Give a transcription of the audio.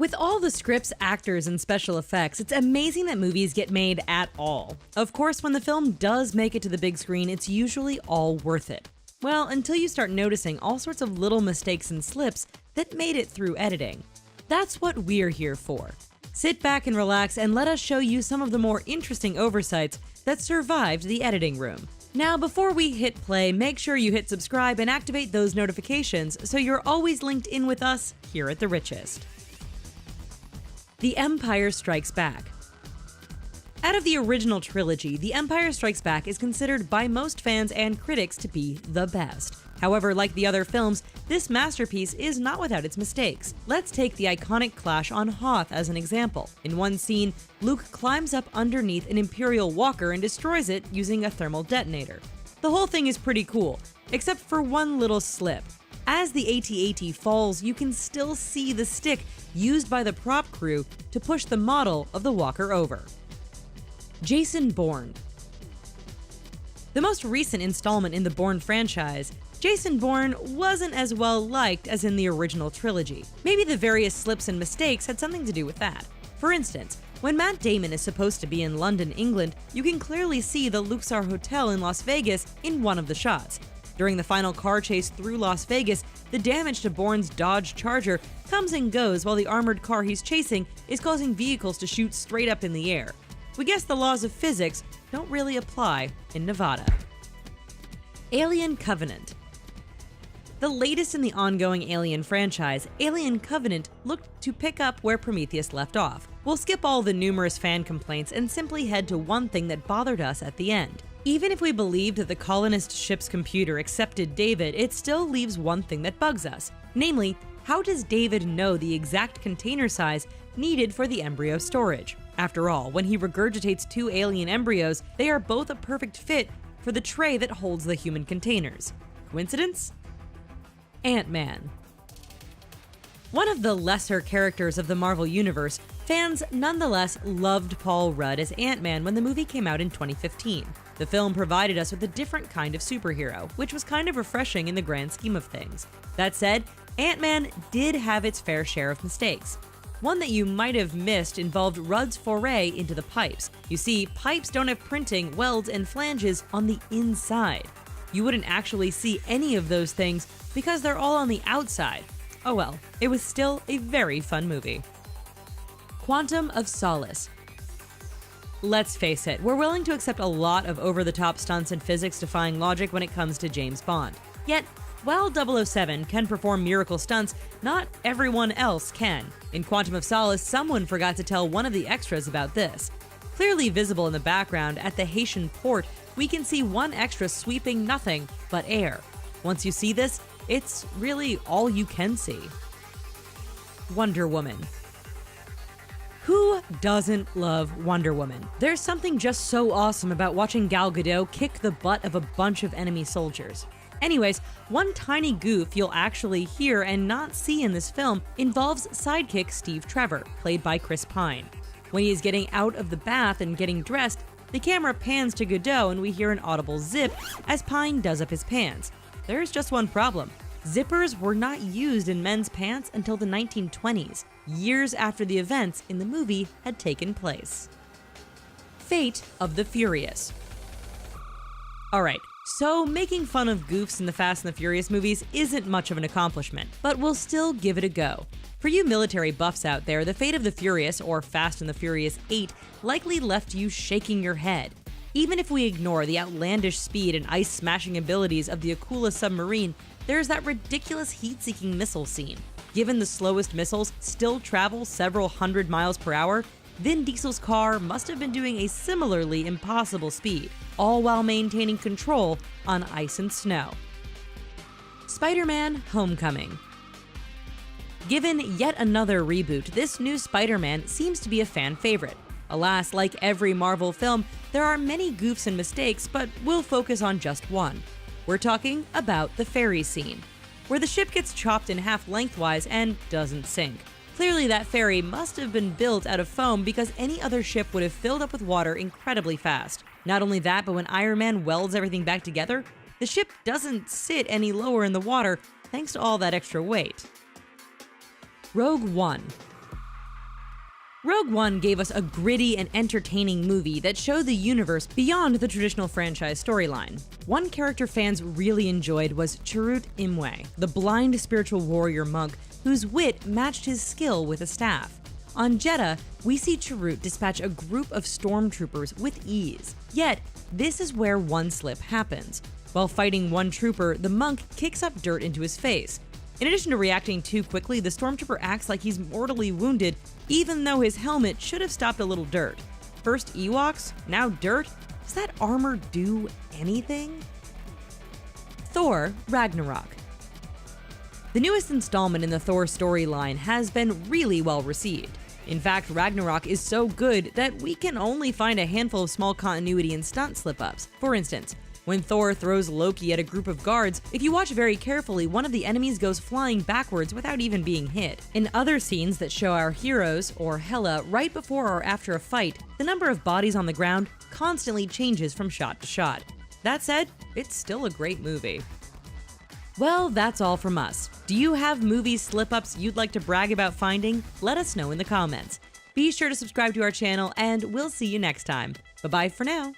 With all the scripts, actors, and special effects, it's amazing that movies get made at all. Of course, when the film does make it to the big screen, it's usually all worth it. Well, until you start noticing all sorts of little mistakes and slips that made it through editing. That's what we're here for. Sit back and relax and let us show you some of the more interesting oversights that survived the editing room. Now, before we hit play, make sure you hit subscribe and activate those notifications so you're always linked in with us here at The Richest. The Empire Strikes Back. Out of the original trilogy, The Empire Strikes Back is considered by most fans and critics to be the best. However, like the other films, this masterpiece is not without its mistakes. Let's take the iconic clash on Hoth as an example. In one scene, Luke climbs up underneath an Imperial walker and destroys it using a thermal detonator. The whole thing is pretty cool, except for one little slip. As the AT-AT falls, you can still see the stick used by the prop crew to push the model of the walker over. Jason Bourne. The most recent installment in the Bourne franchise, Jason Bourne wasn't as well liked as in the original trilogy. Maybe the various slips and mistakes had something to do with that. For instance, when Matt Damon is supposed to be in London, England, you can clearly see the Luxor Hotel in Las Vegas in one of the shots. During the final car chase through Las Vegas, the damage to Bourne's Dodge Charger comes and goes while the armored car he's chasing is causing vehicles to shoot straight up in the air. We guess the laws of physics don't really apply in Nevada. Alien Covenant. The latest in the ongoing Alien franchise, Alien Covenant looked to pick up where Prometheus left off. We'll skip all the numerous fan complaints and simply head to one thing that bothered us at the end. Even if we believed that the colonist ship's computer accepted David, it still leaves one thing that bugs us. Namely, how does David know the exact container size needed for the embryo storage? After all, when he regurgitates two alien embryos, they are both a perfect fit for the tray that holds the human containers. Coincidence? Ant-Man. One of the lesser characters of the Marvel Universe, fans nonetheless loved Paul Rudd as Ant-Man when the movie came out in 2015. The film provided us with a different kind of superhero, which was kind of refreshing in the grand scheme of things. That said, Ant-Man did have its fair share of mistakes. One that you might have missed involved Rudd's foray into the pipes. You see, pipes don't have printing, welds, and flanges on the inside. You wouldn't actually see any of those things because they're all on the outside. Oh well, it was still a very fun movie. Quantum of Solace. Let's face it, we're willing to accept a lot of over-the-top stunts and physics-defying logic when it comes to James Bond. Yet, while 007 can perform miracle stunts, not everyone else can. In Quantum of Solace, someone forgot to tell one of the extras about this. Clearly visible in the background at the Haitian port, we can see one extra sweeping nothing but air. Once you see this, it's really all you can see. Wonder Woman. Who doesn't love Wonder Woman? There's something just so awesome about watching Gal Gadot kick the butt of a bunch of enemy soldiers. Anyways, one tiny goof you'll actually hear and not see in this film involves sidekick Steve Trevor, played by Chris Pine. When he is getting out of the bath and getting dressed, the camera pans to Gadot and we hear an audible zip as Pine does up his pants. There's just one problem. Zippers were not used in men's pants until the 1920s, years after the events in the movie had taken place. Fate of the Furious. Alright, so making fun of goofs in the Fast and the Furious movies isn't much of an accomplishment, but we'll still give it a go. For you military buffs out there, the Fate of the Furious, or Fast and the Furious 8, likely left you shaking your head. Even if we ignore the outlandish speed and ice-smashing abilities of the Akula submarine, there's that ridiculous heat-seeking missile scene. Given the slowest missiles still travel several hundred miles per hour, Vin Diesel's car must have been doing a similarly impossible speed, all while maintaining control on ice and snow. Spider-Man: Homecoming. Given yet another reboot, this new Spider-Man seems to be a fan favorite. Alas, like every Marvel film, there are many goofs and mistakes, but we'll focus on just one. We're talking about the ferry scene, where the ship gets chopped in half lengthwise and doesn't sink. Clearly, that ferry must have been built out of foam because any other ship would have filled up with water incredibly fast. Not only that, but when Iron Man welds everything back together, the ship doesn't sit any lower in the water thanks to all that extra weight. Rogue One. Rogue One gave us a gritty and entertaining movie that showed the universe beyond the traditional franchise storyline. One character fans really enjoyed was Chirrut Imwe, the blind spiritual warrior monk whose wit matched his skill with a staff. On Jedha, we see Chirrut dispatch a group of stormtroopers with ease. Yet, this is where one slip happens. While fighting one trooper, the monk kicks up dirt into his face. In addition to reacting too quickly, the stormtrooper acts like he's mortally wounded, even though his helmet should have stopped a little dirt. First Ewoks, now dirt? Does that armor do anything? Thor: Ragnarok. The newest installment in the Thor storyline has been really well received. In fact, Ragnarok is so good that we can only find a handful of small continuity and stunt slip-ups. For instance, when Thor throws Loki at a group of guards, if you watch very carefully, one of the enemies goes flying backwards without even being hit. In other scenes that show our heroes, or Hela, right before or after a fight, the number of bodies on the ground constantly changes from shot to shot. That said, it's still a great movie. Well, that's all from us. Do you have movie slip-ups you'd like to brag about finding? Let us know in the comments. Be sure to subscribe to our channel, and we'll see you next time. Bye-bye for now.